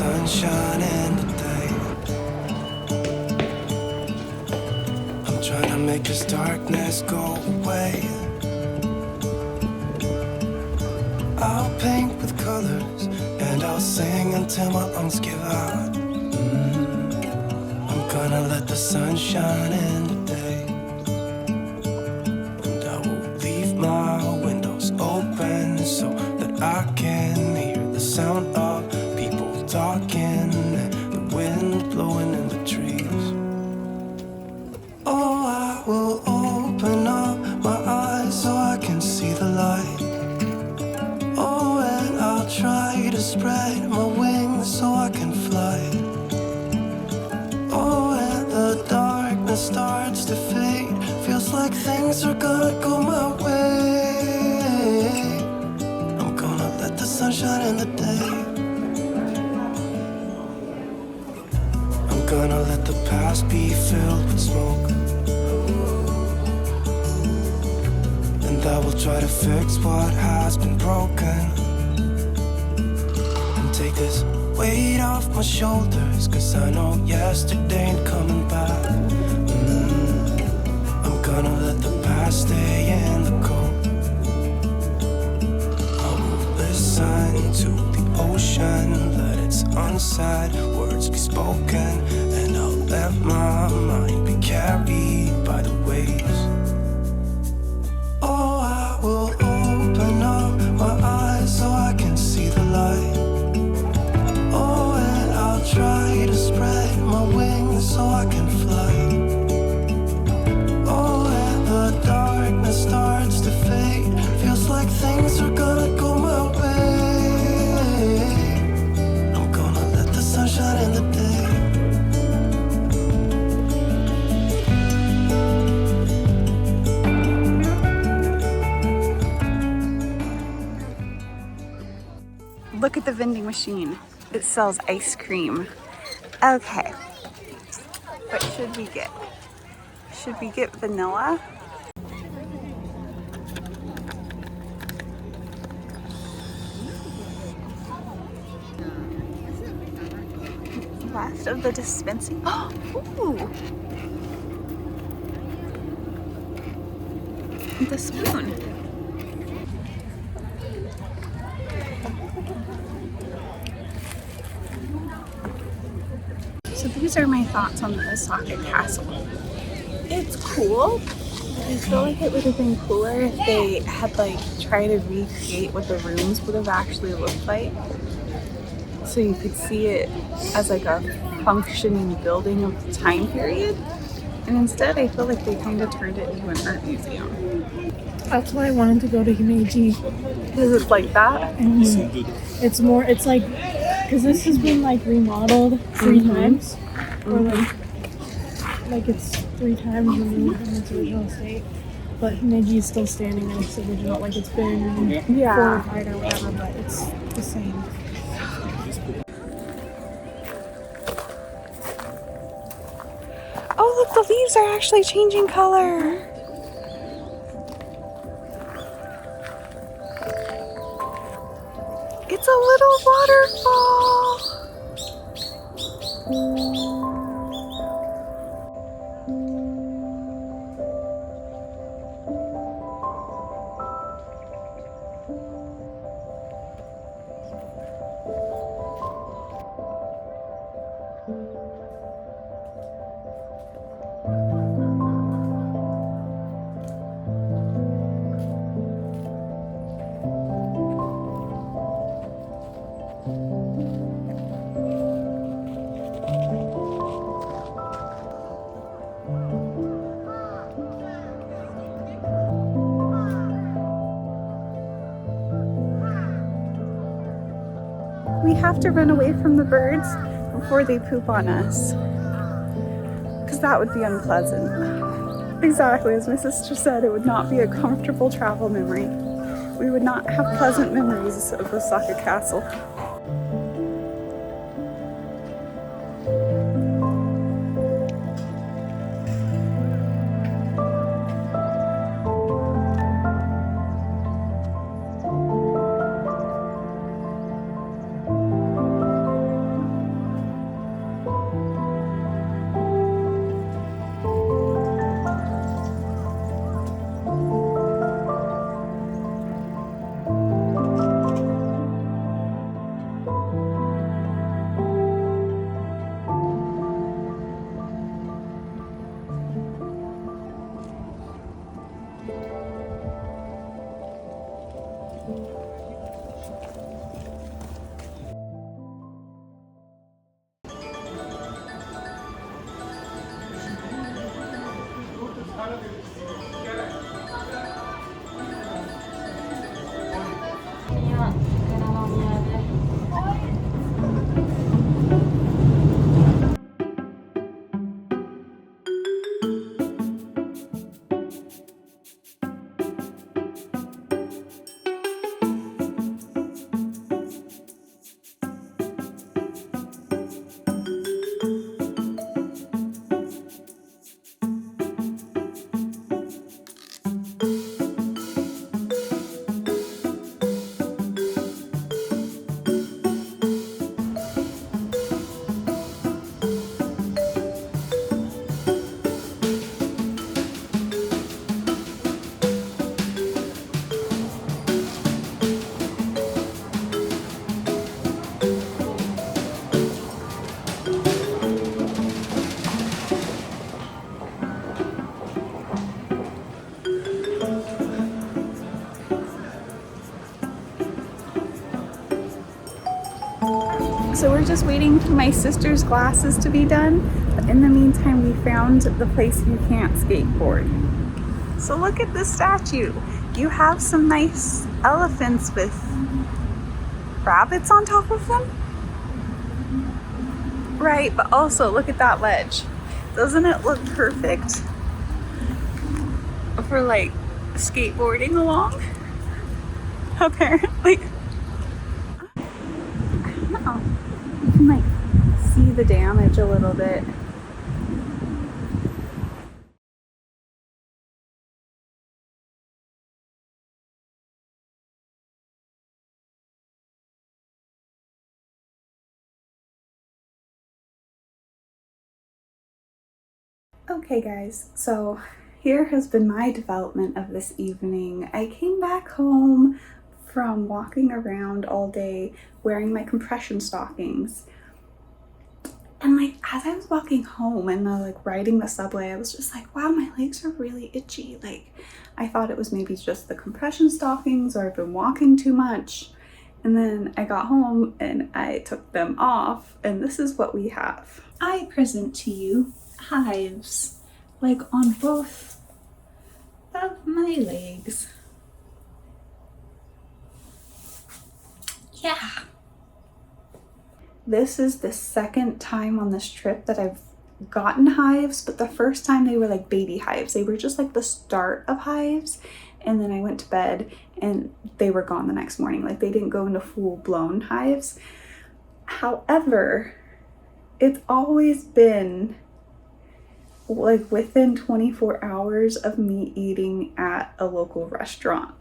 sunshine in the day. I'm trying to make this darkness go away. I'll paint with colors and I'll sing until my lungs give out. I'm gonna let the sun shine in today. And I will leave my windows open so that I can hear the sound of people talking and the wind blowing in the trees. Oh, I will open up my eyes so I can see the light. Oh, and I'll try to spread my wings so I can fly. Oh, and the darkness starts to fade. Feels like things are gonna go my way. I'm gonna let the sun shine in the day. I'm gonna let the past be filled with smoke. And I will try to fix what has been broken. And take this weight off my shoulders, 'cause I know yesterday ain't coming back. I'm gonna let the past stay in the cold. I will listen to the ocean, let its unsaid words be spoken. And I'll let my mind be carried by the waves. Oh, I will open up my eyes so I can see the light. Oh, and I'll try to spread my wings so I can fly. Oh, and the darkness starts to fade. Feels like things are gonna go my way. I'm gonna let the sun shine in the day. Look at the vending machine. It sells ice cream. Okay. What should we get? Should we get vanilla? Last of the dispensing. Ooh. The spoon. So these are my thoughts on the Osaka Castle. It's cool. I feel like it would have been cooler if they had tried to recreate what the rooms would have actually looked like. So you could see it as a functioning building of the time period. And instead I feel like they kind of turned it into an art museum. That's why I wanted to go to Himeji. Is it like that? It's more, it's like, because this has been remodeled 3 times. Or it's 3 times removed from its original state. But Himeji is still standing in its original, it's been fortified or whatever, but it's the same. Oh look, the leaves are actually changing color. It's a little waterfall. We have to run away from the birds before they poop on us, because that would be unpleasant. Exactly, as my sister said, it would not be a comfortable travel memory. We would not have pleasant memories of Osaka Castle. So we're just waiting for my sister's glasses to be done, but in the meantime we found the place you can't skateboard. So look at this statue. You have some nice elephants with rabbits on top of them. Right, but also look at that ledge. Doesn't it look perfect for like skateboarding along? Apparently. I don't know. You can like see the damage a little bit. Okay guys, so here has been my development of this evening. I came back home from walking around all day wearing my compression stockings. And like as I was walking home and like riding the subway, I was just like, wow, my legs are really itchy. Like I thought it was maybe just the compression stockings or I've been walking too much. And then I got home and I took them off and this is what we have. I present to you hives, like on both of my legs. Yeah. This is the second time on this trip that I've gotten hives, but the first time they were like baby hives. They were just like the start of hives. And then I went to bed and they were gone the next morning. Like they didn't go into full-blown hives. However, it's always been like within 24 hours of me eating at a local restaurant.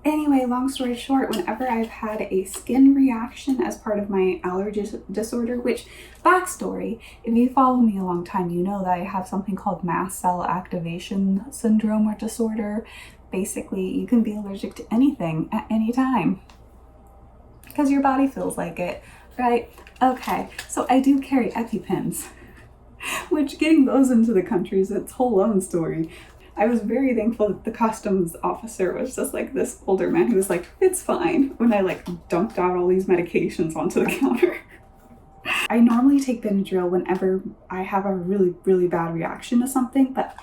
Anyway, long story short, whenever I've had a skin reaction as part of my allergy disorder, which, backstory, if you follow me a long time, you know that I have something called mast cell activation syndrome or disorder. Basically, you can be allergic to anything at any time because your body feels like it, right? Okay, so I do carry EpiPens, which getting those into the country is its whole own story. I was very thankful that the customs officer was just like this older man who was like, it's fine, when I like dumped out all these medications onto the counter. I normally take Benadryl whenever I have a really, really bad reaction to something, but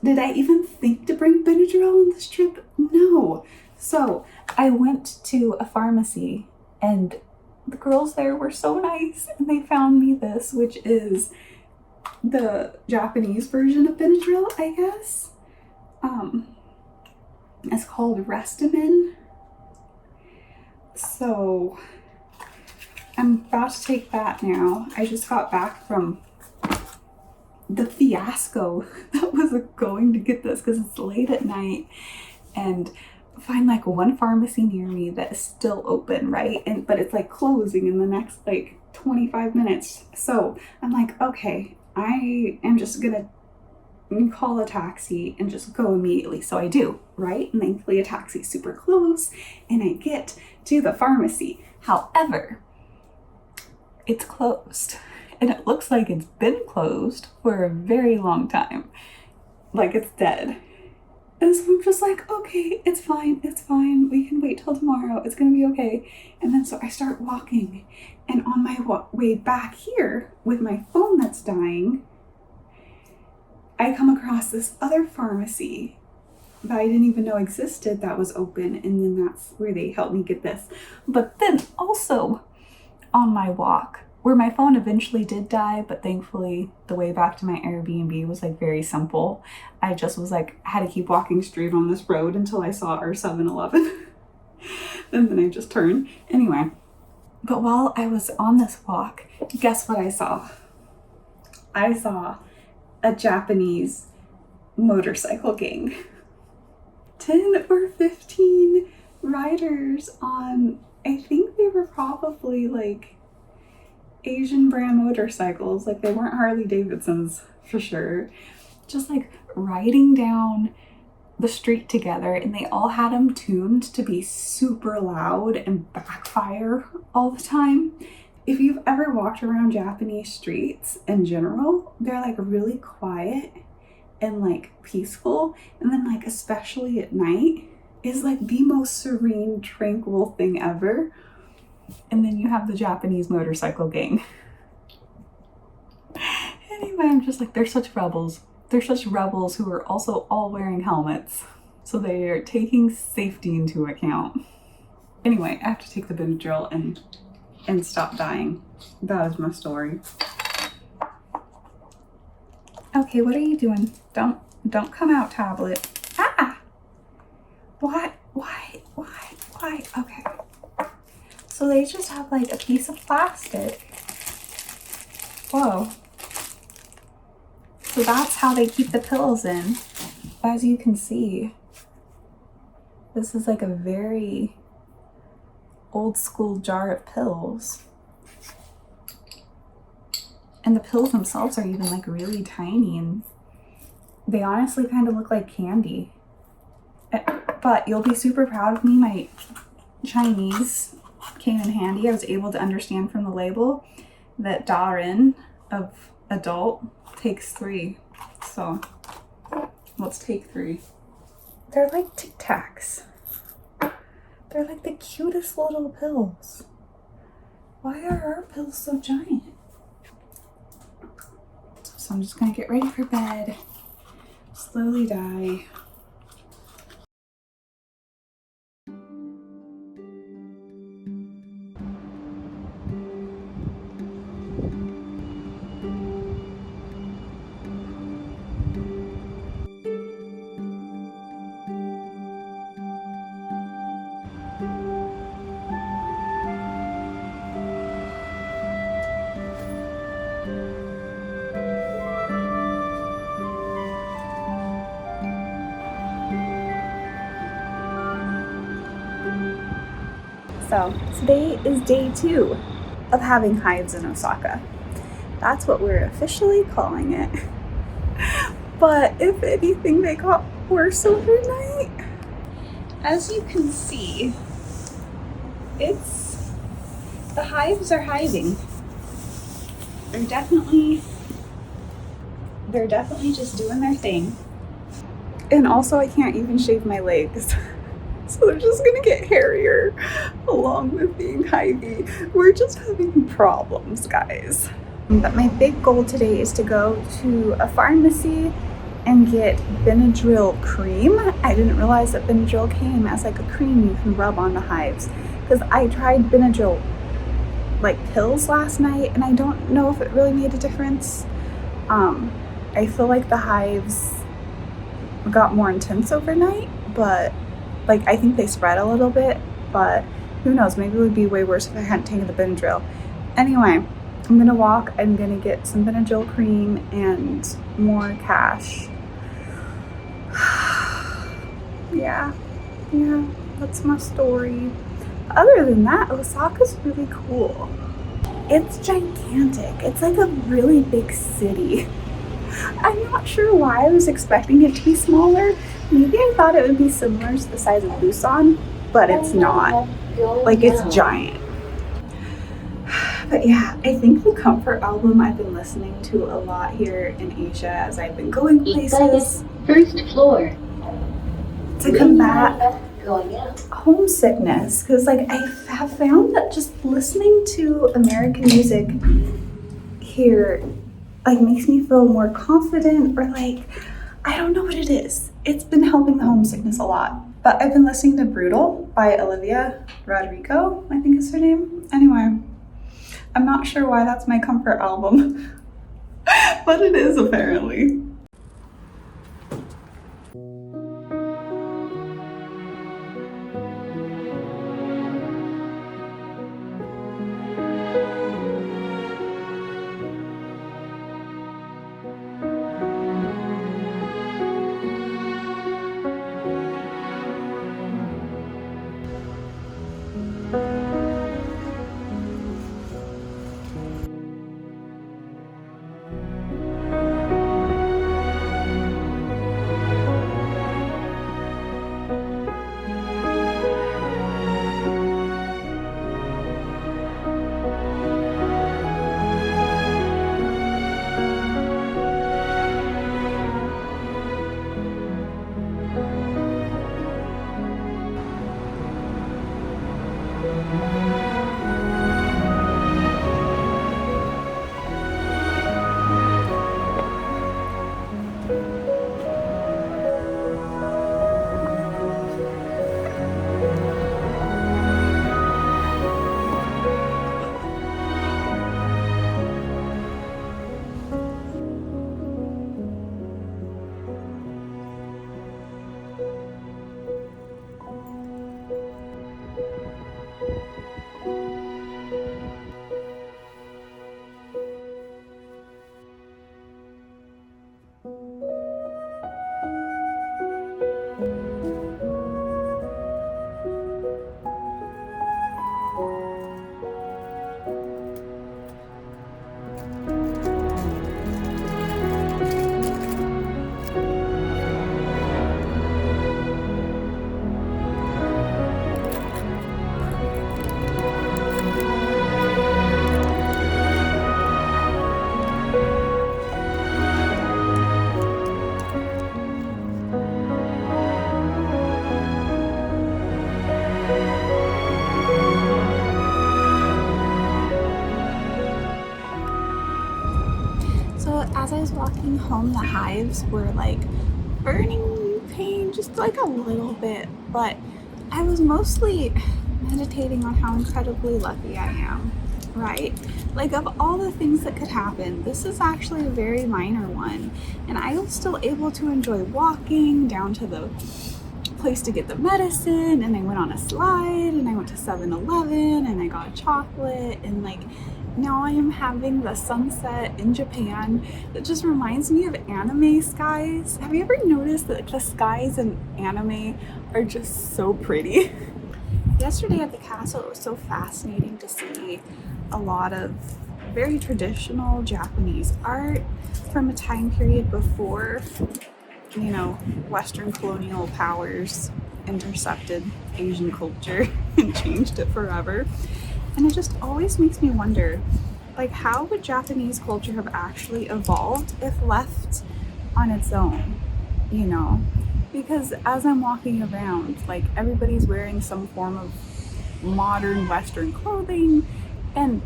did I even think to bring Benadryl on this trip? No. So I went to a pharmacy and the girls there were so nice and they found me this, which is the Japanese version of Benadryl, I guess. It's called Restamin. So I'm about to take that now. I just got back from the fiasco that was going to get this because it's late at night and find like one pharmacy near me that is still open, right? But it's like closing in the next like 25 minutes. So I'm like, okay, I am just gonna call a taxi and just go immediately. So I do, right? And thankfully a taxi's super close and I get to the pharmacy. However, it's closed and it looks like it's been closed for a very long time. Like it's dead. And so I'm just like, okay, it's fine, we can wait till tomorrow, it's gonna be okay. And then so I start walking, and on my way back here with my phone that's dying, I come across this other pharmacy that I didn't even know existed that was open, and then that's where they helped me get this. But then also on my walk, where my phone eventually did die, but thankfully the way back to my Airbnb was like very simple. I just was like, I had to keep walking straight on this road until I saw our 7-Eleven. And then I just turned. Anyway, but while I was on this walk, guess what I saw? I saw a Japanese motorcycle gang. 10 or 15 riders on, I think they were probably like Asian brand motorcycles, like they weren't Harley Davidsons for sure, just like riding down the street together, and they all had them tuned to be super loud and backfire all the time. If you've ever walked around Japanese streets in general, they're like really quiet and like peaceful, and then like especially at night is like the most serene, tranquil thing ever. And then you have the Japanese motorcycle gang. Anyway, I'm just like, they're such rebels. They're such rebels who are also all wearing helmets, so they are taking safety into account. Anyway, I have to take the Benadryl and stop dying. That is my story. Okay, what are you doing? Don't come out, tablet. Ah! Why? Okay. So they just have like a piece of plastic. Whoa. So that's how they keep the pills in. As you can see, this is like a very old school jar of pills. And the pills themselves are even like really tiny, and they honestly kind of look like candy. But you'll be super proud of me. My Chinese came in handy. I was able to understand from the label that Darin of adult takes 3. So let's take 3. They're like Tic Tacs. They're like the cutest little pills. Why are our pills so giant? So I'm just gonna get ready for bed, slowly die. So today is day 2 of having hives in Osaka. That's what we're officially calling it. But if anything, they got worse overnight. As you can see, the hives are hiving. They're definitely just doing their thing. And also I can't even shave my legs. So they're just gonna get hairier along with being hivey. We're just having problems, guys. But my big goal today is to go to a pharmacy and get Benadryl cream. I didn't realize that Benadryl came as like a cream you can rub on the hives, because I tried Benadryl like pills last night and I don't know if it really made a difference. I feel like the hives got more intense overnight, but like I think they spread a little bit, but who knows, maybe it would be way worse if I hadn't taken the Benadryl. Anyway, I'm gonna walk, I'm gonna get some Benadryl cream and more cash. yeah, that's my story. Other than that, Osaka's really cool. It's gigantic. It's like a really big city. I'm not sure why I was expecting it to be smaller. Maybe I thought it would be similar to the size of Busan, but it's not. Like, it's giant. But yeah, I think the comfort album I've been listening to a lot here in Asia as I've been going places. First floor. to combat homesickness, because like I have found that just listening to American music here like makes me feel more confident, or like I don't know what it is. It's been helping the homesickness a lot. But I've been listening to Brutal by Olivia Rodrigo, I think is her name. Anyway, I'm not sure why that's my comfort album, but it is apparently. As I was walking home, the hives were like burning pain just like a little bit, but I was mostly meditating on how incredibly lucky I am, right? Like, of all the things that could happen, this is actually a very minor one, and I was still able to enjoy walking down to the place to get the medicine, and I went on a slide, and I went to 7-Eleven, and I got a chocolate, and like now I am having the sunset in Japan that just reminds me of anime skies. Have you ever noticed that the skies in anime are just so pretty? Yesterday at the castle, it was so fascinating to see a lot of very traditional Japanese art from a time period before, you know, Western colonial powers intercepted Asian culture and changed it forever. And it just always makes me wonder, like, how would Japanese culture have actually evolved if left on its own, you know? Because as I'm walking around, like, everybody's wearing some form of modern Western clothing, and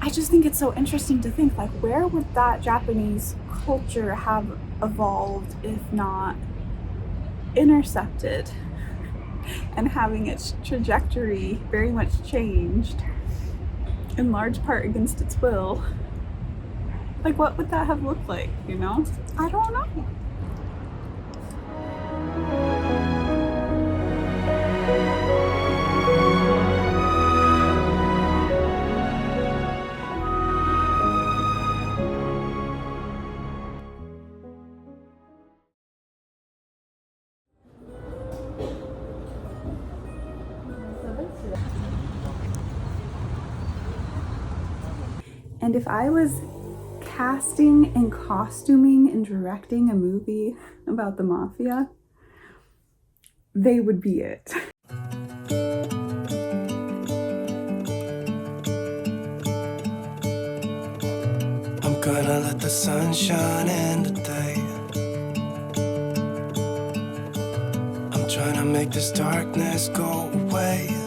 I just think it's so interesting to think, like, where would that Japanese culture have evolved if not intercepted and having its trajectory very much changed, in large part against its will? Like, what would that have looked like, you know? I don't know. And if I was casting and costuming and directing a movie about the mafia, they would be it. I'm gonna let the sun shine in today. make this darkness go away.